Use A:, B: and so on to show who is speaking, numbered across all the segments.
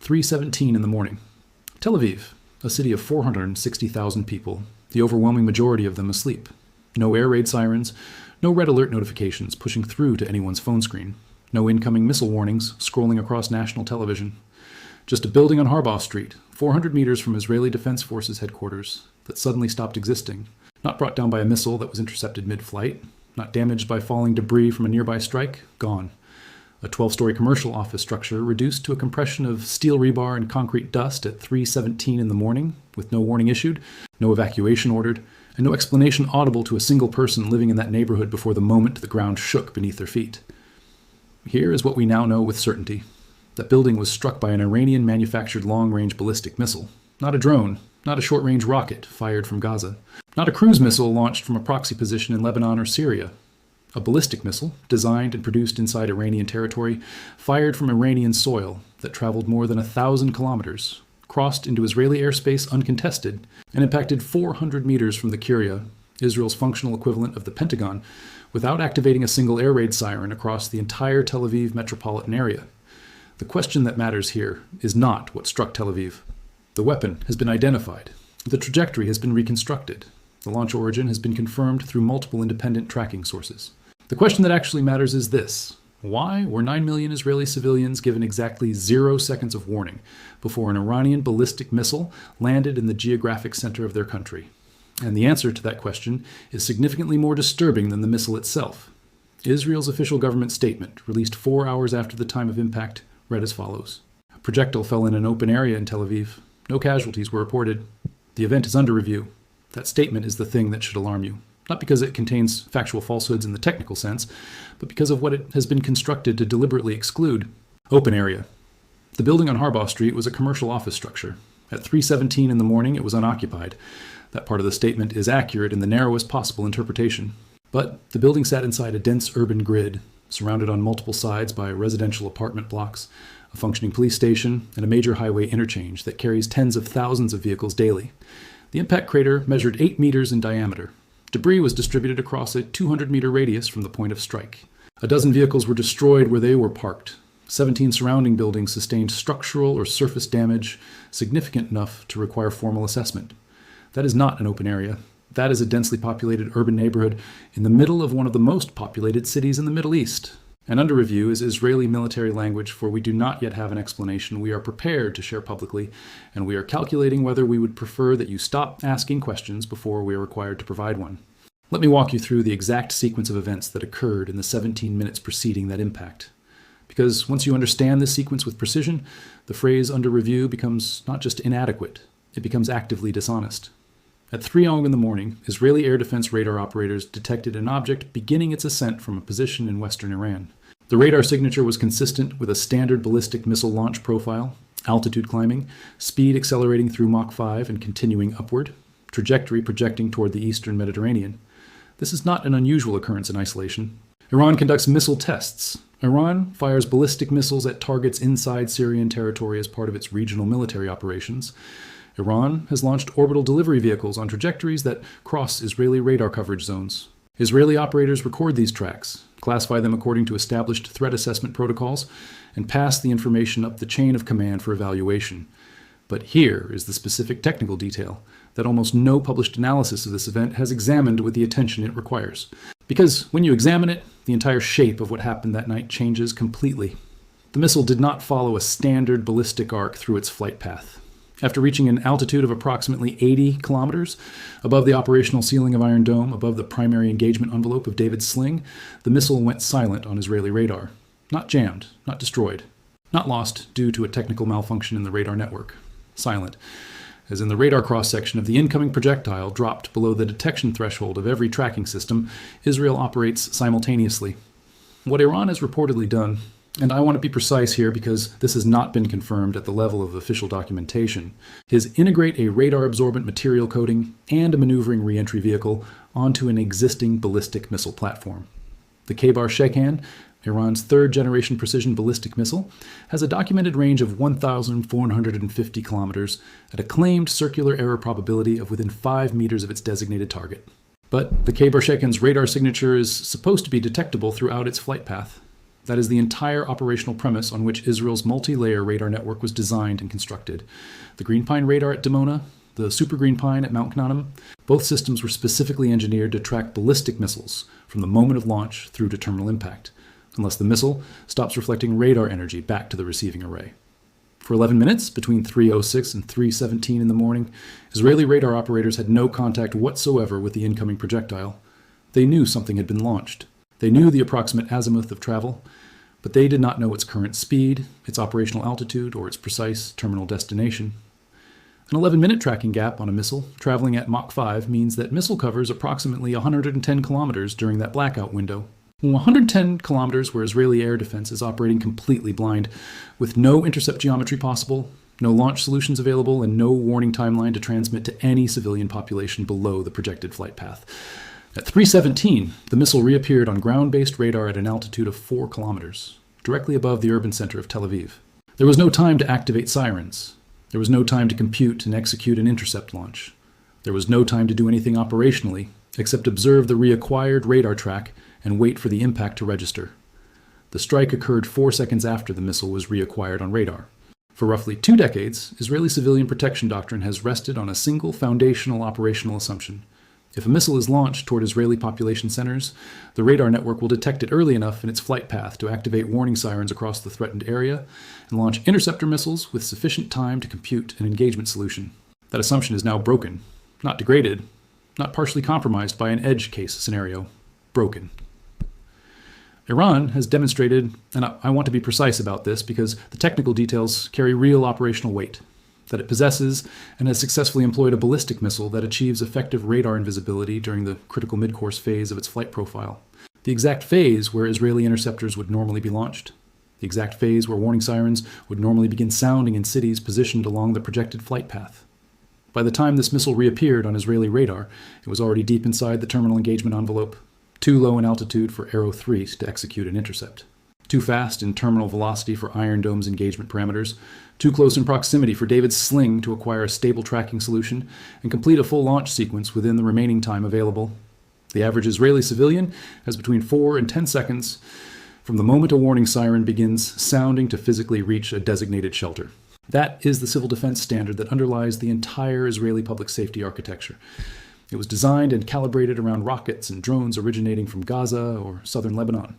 A: 3:17 in the morning. Tel Aviv, a city of 460,000 people, the overwhelming majority of them asleep. No air raid sirens, no red alert notifications pushing through to anyone's phone screen, no incoming missile warnings scrolling across national television. Just a building on Harbaugh Street, 400 meters from Israeli Defense Forces headquarters, that suddenly stopped existing. Not brought down by a missile that was intercepted mid-flight, not damaged by falling debris from a nearby strike, gone. A 12-story commercial office structure reduced to a compression of steel rebar and concrete dust at 3:17 in the morning, with no warning issued, no evacuation ordered, and no explanation audible to a single person living in that neighborhood before the moment the ground shook beneath their feet. Here is what we now know with certainty. That building was struck by an Iranian-manufactured long-range ballistic missile. Not a drone, not a short-range rocket fired from Gaza, not a cruise missile launched from a proxy position in Lebanon or Syria. A ballistic missile, designed and produced inside Iranian territory, fired from Iranian soil that traveled more than 1,000 kilometers, crossed into Israeli airspace uncontested, and impacted 400 meters from the Kuria, Israel's functional equivalent of the Pentagon, without activating a single air raid siren across the entire Tel Aviv metropolitan area. The question that matters here is not what struck Tel Aviv. The weapon has been identified. The trajectory has been reconstructed. The launch origin has been confirmed through multiple independent tracking sources. The question that actually matters is this: why were 9 million Israeli civilians given exactly 0 seconds of warning before an Iranian ballistic missile landed in the geographic center of their country? And the answer to that question is significantly more disturbing than the missile itself. Israel's official government statement, released 4 hours after the time of impact, read as follows. A projectile fell in an open area in Tel Aviv. No casualties were reported. The event is under review. That statement is the thing that should alarm you. Not because it contains factual falsehoods in the technical sense, but because of what it has been constructed to deliberately exclude. Open area. The building on Harbaugh Street was a commercial office structure. At 3:17 in the morning, it was unoccupied. That part of the statement is accurate in the narrowest possible interpretation. But the building sat inside a dense urban grid, surrounded on multiple sides by residential apartment blocks, a functioning police station, and a major highway interchange that carries tens of thousands of vehicles daily. The impact crater measured 8 meters in diameter. Debris was distributed across a 200-meter radius from the point of strike. A dozen vehicles were destroyed where they were parked. 17 surrounding buildings sustained structural or surface damage significant enough to require formal assessment. That is not an open area. That is a densely populated urban neighborhood in the middle of one of the most populated cities in the Middle East. And under review is Israeli military language, for we do not yet have an explanation we are prepared to share publicly, and we are calculating whether we would prefer that you stop asking questions before we are required to provide one. Let me walk you through the exact sequence of events that occurred in the 17 minutes preceding that impact. Because once you understand this sequence with precision, the phrase under review becomes not just inadequate, it becomes actively dishonest. At 3:00 in the morning, Israeli air defense radar operators detected an object beginning its ascent from a position in western Iran. The radar signature was consistent with a standard ballistic missile launch profile: altitude climbing, speed accelerating through Mach 5 and continuing upward, trajectory projecting toward the eastern Mediterranean. This is not an unusual occurrence in isolation. Iran conducts missile tests. Iran fires ballistic missiles at targets inside Syrian territory as part of its regional military operations. Iran has launched orbital delivery vehicles on trajectories that cross Israeli radar coverage zones. Israeli operators record these tracks, classify them according to established threat assessment protocols, and pass the information up the chain of command for evaluation. But here is the specific technical detail that almost no published analysis of this event has examined with the attention it requires. Because when you examine it, the entire shape of what happened that night changes completely. The missile did not follow a standard ballistic arc through its flight path. After reaching an altitude of approximately 80 kilometers above the operational ceiling of Iron Dome, above the primary engagement envelope of David's sling, the missile went silent on Israeli radar. Not jammed, not destroyed, not lost due to a technical malfunction in the radar network. Silent, as in the radar cross-section of the incoming projectile dropped below the detection threshold of every tracking system Israel operates simultaneously. What Iran has reportedly done, and I want to be precise here because this has not been confirmed at the level of official documentation, is integrate a radar-absorbent material coating and a maneuvering re-entry vehicle onto an existing ballistic missile platform. The Kheibar Shekan, Iran's third-generation precision ballistic missile, has a documented range of 1,450 kilometers at a claimed circular error probability of within 5 meters of its designated target. But the Kheibar Shekan's radar signature is supposed to be detectable throughout its flight path. That is the entire operational premise on which Israel's multi-layer radar network was designed and constructed. The Green Pine radar at Dimona, the Super Green Pine at Mount Knanam, both systems were specifically engineered to track ballistic missiles from the moment of launch through to terminal impact, unless the missile stops reflecting radar energy back to the receiving array. For 11 minutes, between 3:06 and 3:17 in the morning, Israeli radar operators had no contact whatsoever with the incoming projectile. They knew something had been launched. They knew the approximate azimuth of travel, but they did not know its current speed, its operational altitude, or its precise terminal destination. An 11-minute tracking gap on a missile traveling at Mach 5 means that missile covers approximately 110 kilometers during that blackout window. 110 kilometers where Israeli air defense is operating completely blind, with no intercept geometry possible, no launch solutions available, and no warning timeline to transmit to any civilian population below the projected flight path. At 3:17, the missile reappeared on ground-based radar at an altitude of 4 kilometers, directly above the urban center of Tel Aviv. There was no time to activate sirens. There was no time to compute and execute an intercept launch. There was no time to do anything operationally, except observe the reacquired radar track and wait for the impact to register. The strike occurred 4 seconds after the missile was reacquired on radar. For roughly 2 decades, Israeli civilian protection doctrine has rested on a single foundational operational assumption. If a missile is launched toward Israeli population centers, the radar network will detect it early enough in its flight path to activate warning sirens across the threatened area and launch interceptor missiles with sufficient time to compute an engagement solution. That assumption is now broken, not degraded, not partially compromised by an edge case scenario. Broken. Iran has demonstrated, and I want to be precise about this because the technical details carry real operational weight, that it possesses and has successfully employed a ballistic missile that achieves effective radar invisibility during the critical mid-course phase of its flight profile. The exact phase where Israeli interceptors would normally be launched. The exact phase where warning sirens would normally begin sounding in cities positioned along the projected flight path. By the time this missile reappeared on Israeli radar, it was already deep inside the terminal engagement envelope, too low in altitude for Arrow 3 to execute an intercept. Too fast in terminal velocity for Iron Dome's engagement parameters, too close in proximity for David's sling to acquire a stable tracking solution and complete a full launch sequence within the remaining time available. The average Israeli civilian has between 4 and 10 seconds from the moment a warning siren begins sounding to physically reach a designated shelter. That is the civil defense standard that underlies the entire Israeli public safety architecture. It was designed and calibrated around rockets and drones originating from Gaza or southern Lebanon.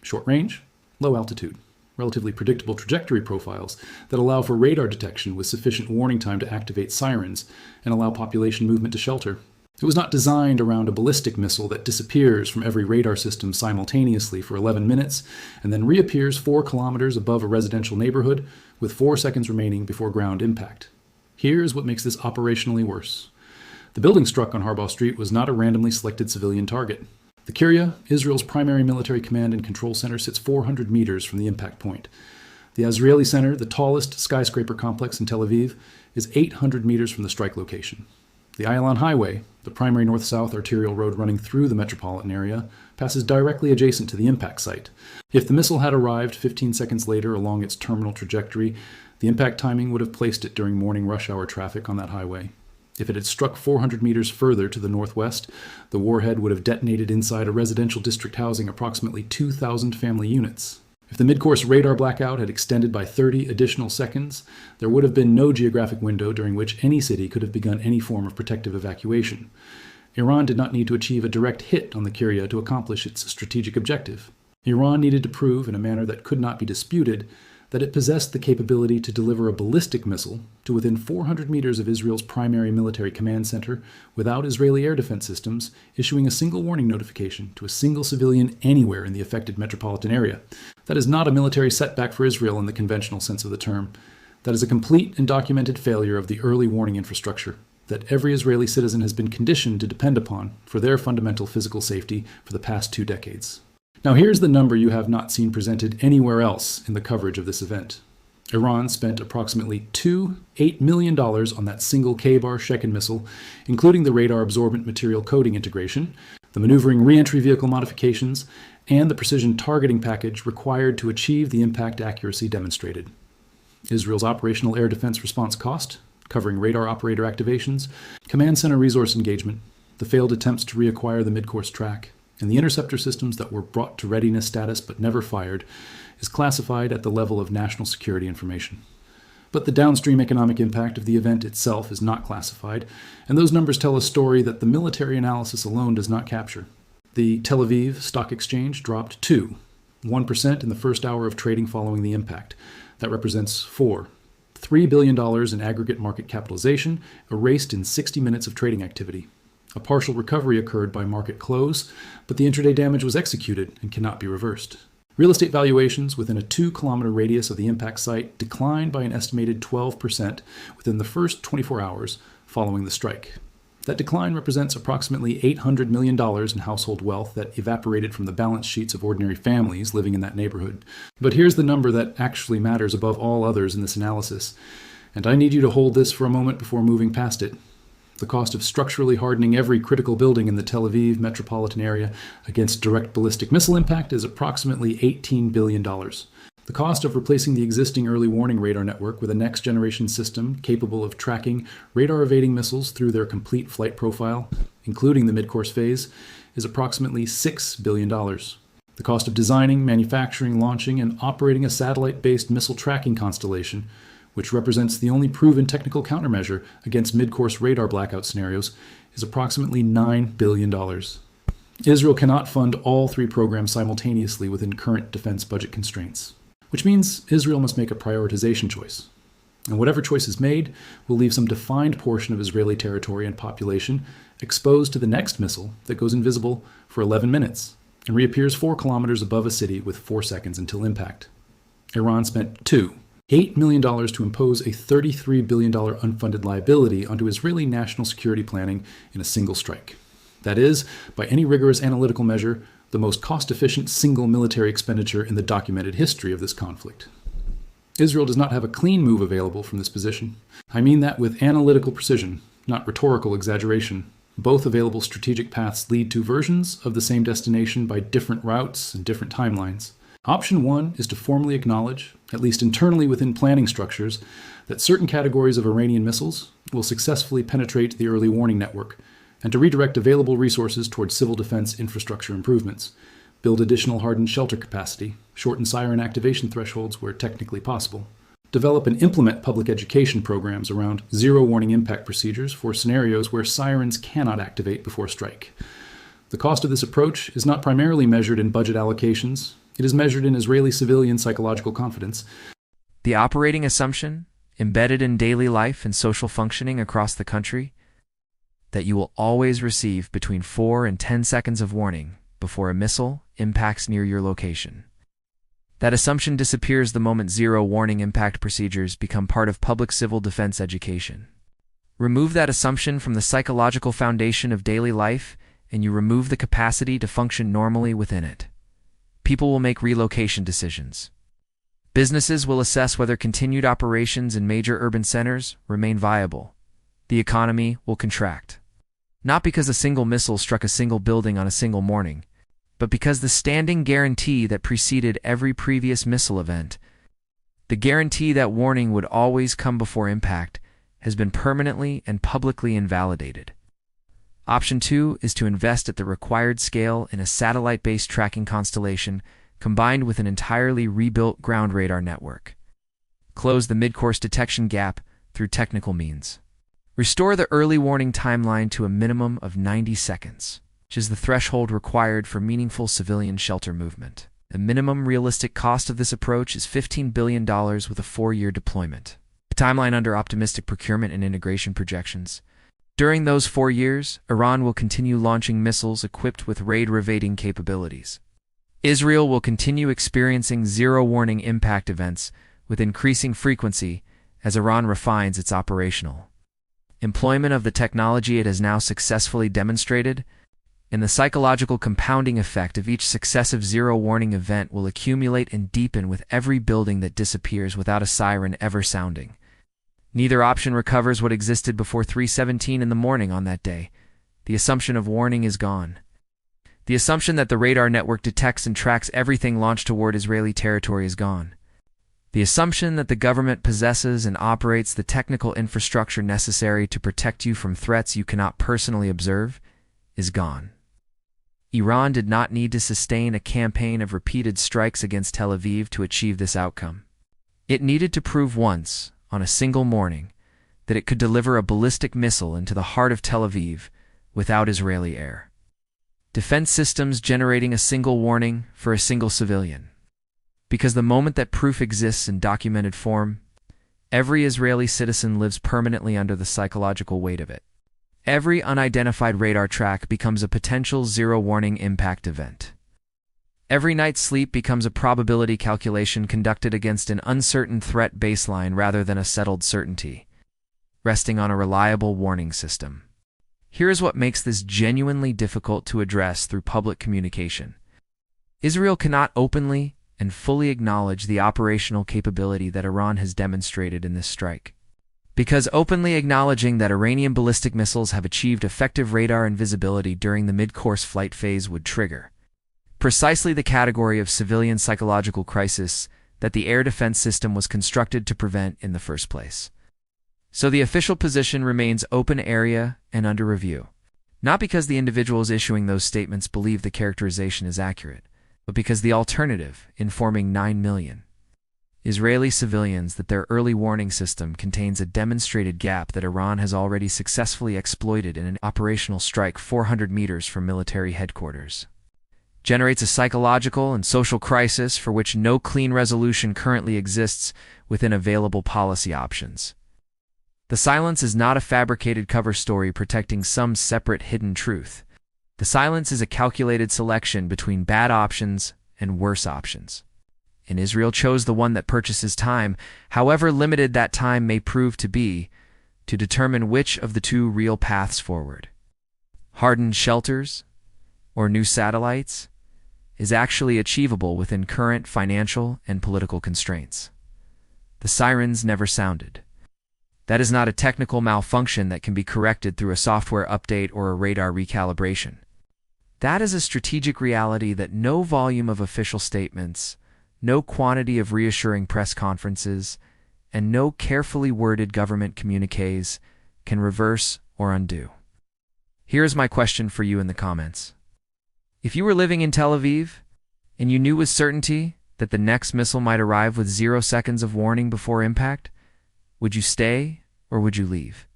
A: Short range, low altitude, relatively predictable trajectory profiles that allow for radar detection with sufficient warning time to activate sirens and allow population movement to shelter. It was not designed around a ballistic missile that disappears from every radar system simultaneously for 11 minutes and then reappears 4 kilometers above a residential neighborhood with 4 seconds remaining before ground impact. Here's what makes this operationally worse. The building struck on Harbaugh Street was not a randomly selected civilian target. The Kiryat, Israel's primary military command and control center, sits 400 meters from the impact point. The Azrieli Center, the tallest skyscraper complex in Tel Aviv, is 800 meters from the strike location. The Ayalon Highway, the primary north-south arterial road running through the metropolitan area, passes directly adjacent to the impact site. If the missile had arrived 15 seconds later along its terminal trajectory, the impact timing would have placed it during morning rush hour traffic on that highway. If it had struck 400 meters further to the northwest, the warhead would have detonated inside a residential district housing approximately 2,000 family units. If the mid-course radar blackout had extended by 30 additional seconds, there would have been no geographic window during which any city could have begun any form of protective evacuation. Iran did not need to achieve a direct hit on the Kiryat to accomplish its strategic objective. Iran needed to prove in a manner that could not be disputed that it possessed the capability to deliver a ballistic missile to within 400 meters of Israel's primary military command center without Israeli air defense systems issuing a single warning notification to a single civilian anywhere in the affected metropolitan area. That is not a military setback for Israel in the conventional sense of the term. That is a complete and documented failure of the early warning infrastructure that every Israeli citizen has been conditioned to depend upon for their fundamental physical safety for the past 2 decades. Now here's the number you have not seen presented anywhere else in the coverage of this event. Iran spent approximately $8 million on that single Kheibar Shekan missile, including the radar absorbent material coating integration, the maneuvering re-entry vehicle modifications, and the precision targeting package required to achieve the impact accuracy demonstrated. Israel's operational air defense response cost, covering radar operator activations, command center resource engagement, the failed attempts to reacquire the mid-course track, and the interceptor systems that were brought to readiness status but never fired is classified at the level of national security information. But the downstream economic impact of the event itself is not classified, and those numbers tell a story that the military analysis alone does not capture. The Tel Aviv Stock Exchange dropped 1% in the first hour of trading following the impact. That represents $3 billion in aggregate market capitalization erased in 60 minutes of trading activity. A partial recovery occurred by market close, but the intraday damage was executed and cannot be reversed. Real estate valuations within a 2-kilometer radius of the impact site declined by an estimated 12% within the first 24 hours following the strike. That decline represents approximately $800 million in household wealth that evaporated from the balance sheets of ordinary families living in that neighborhood. But here's the number that actually matters above all others in this analysis, and I need you to hold this for a moment before moving past it. The cost of structurally hardening every critical building in the Tel Aviv metropolitan area against direct ballistic missile impact is approximately $18 billion. The cost of replacing the existing early warning radar network with a next-generation system capable of tracking radar-evading missiles through their complete flight profile, including the mid-course phase, is approximately $6 billion. The cost of designing, manufacturing, launching, and operating a satellite-based missile tracking constellation, which represents the only proven technical countermeasure against mid-course radar blackout scenarios, is approximately $9 billion. Israel cannot fund all 3 programs simultaneously within current defense budget constraints, which means Israel must make a prioritization choice. And whatever choice is made will leave some defined portion of Israeli territory and population exposed to the next missile that goes invisible for 11 minutes and reappears 4 kilometers above a city with 4 seconds until impact. Iran spent $8 million to impose a $33 billion unfunded liability onto Israeli national security planning in a single strike. That is, by any rigorous analytical measure, the most cost-efficient single military expenditure in the documented history of this conflict. Israel does not have a clean move available from this position. I mean that with analytical precision, not rhetorical exaggeration. Both available strategic paths lead to versions of the same destination by different routes and different timelines. Option 1 is to formally acknowledge, at least internally within planning structures, that certain categories of Iranian missiles will successfully penetrate the early warning network, and to redirect available resources towards civil defense infrastructure improvements, build additional hardened shelter capacity, shorten siren activation thresholds where technically possible, develop and implement public education programs around zero warning impact procedures for scenarios where sirens cannot activate before strike. The cost of this approach is not primarily measured in budget allocations. It is measured in Israeli civilian psychological confidence.
B: The operating assumption, embedded in daily life and social functioning across the country, that you will always receive between 4 and 10 seconds of warning before a missile impacts near your location. That assumption disappears the moment zero warning impact procedures become part of public civil defense education. Remove that assumption from the psychological foundation of daily life, and you remove the capacity to function normally within it. People will make relocation decisions. Businesses will assess whether continued operations in major urban centers remain viable. The economy will contract. Not because a single missile struck a single building on a single morning, but because the standing guarantee that preceded every previous missile event, the guarantee that warning would always come before impact, has been permanently and publicly invalidated. Option 2 is to invest at the required scale in a satellite-based tracking constellation combined with an entirely rebuilt ground radar network. Close the mid-course detection gap through technical means. Restore the early warning timeline to a minimum of 90 seconds, which is the threshold required for meaningful civilian shelter movement. The minimum realistic cost of this approach is $15 billion with a 4-year deployment. A timeline under optimistic procurement and integration projections. During those 4 years, Iran will continue launching missiles equipped with radar-evading capabilities. Israel will continue experiencing zero-warning impact events with increasing frequency as Iran refines its operational employment of the technology it has now successfully demonstrated, and the psychological compounding effect of each successive zero-warning event will accumulate and deepen with every building that disappears without a siren ever sounding. Neither option recovers what existed before 3:17 in the morning on that day. The assumption of warning is gone. The assumption that the radar network detects and tracks everything launched toward Israeli territory is gone. The assumption that the government possesses and operates the technical infrastructure necessary to protect you from threats you cannot personally observe is gone. Iran did not need to sustain a campaign of repeated strikes against Tel Aviv to achieve this outcome. It needed to prove once, on a single morning, that it could deliver a ballistic missile into the heart of Tel Aviv without Israeli air. Defense systems generating a single warning for a single civilian. Because the moment that proof exists in documented form, every Israeli citizen lives permanently under the psychological weight of it. Every unidentified radar track becomes a potential zero-warning impact event. Every night's sleep becomes a probability calculation conducted against an uncertain threat baseline rather than a settled certainty, resting on a reliable warning system. Here is what makes this genuinely difficult to address through public communication. Israel cannot openly and fully acknowledge the operational capability that Iran has demonstrated in this strike. Because openly acknowledging that Iranian ballistic missiles have achieved effective radar invisibility during the mid-course flight phase would trigger precisely the category of civilian psychological crisis that the air defense system was constructed to prevent in the first place. So the official position remains open area and under review. Not because the individuals issuing those statements believe the characterization is accurate, but because the alternative, informing 9 million Israeli civilians that their early warning system contains a demonstrated gap that Iran has already successfully exploited in an operational strike 400 meters from military headquarters, generates a psychological and social crisis for which no clean resolution currently exists within available policy options. The silence is not a fabricated cover story protecting some separate hidden truth. The silence is a calculated selection between bad options and worse options. And Israel chose the one that purchases time, however limited that time may prove to be, to determine which of the two real paths forward, hardened shelters or new satellites, is actually achievable within current financial and political constraints. The sirens never sounded. That is not a technical malfunction that can be corrected through a software update or a radar recalibration. That is a strategic reality that no volume of official statements, no quantity of reassuring press conferences, and no carefully worded government communiques can reverse or undo. Here is my question for you in the comments. If you were living in Tel Aviv, and you knew with certainty that the next missile might arrive with 0 seconds of warning before impact, would you stay or would you leave?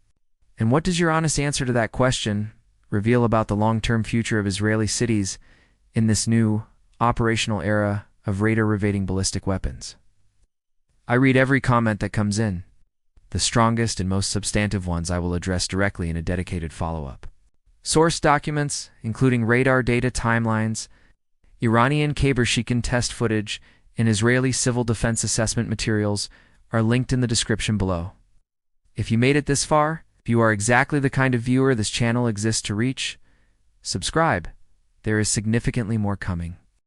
B: And what does your honest answer to that question reveal about the long-term future of Israeli cities in this new operational era of radar-evading ballistic weapons? I read every comment that comes in. The strongest and most substantive ones I will address directly in a dedicated follow-up. Source documents, including radar data timelines, Iranian Kheibar Shekan test footage, and Israeli civil defense assessment materials, are linked in the description below. If you made it this far, if you are exactly the kind of viewer this channel exists to reach, subscribe. There is significantly more coming.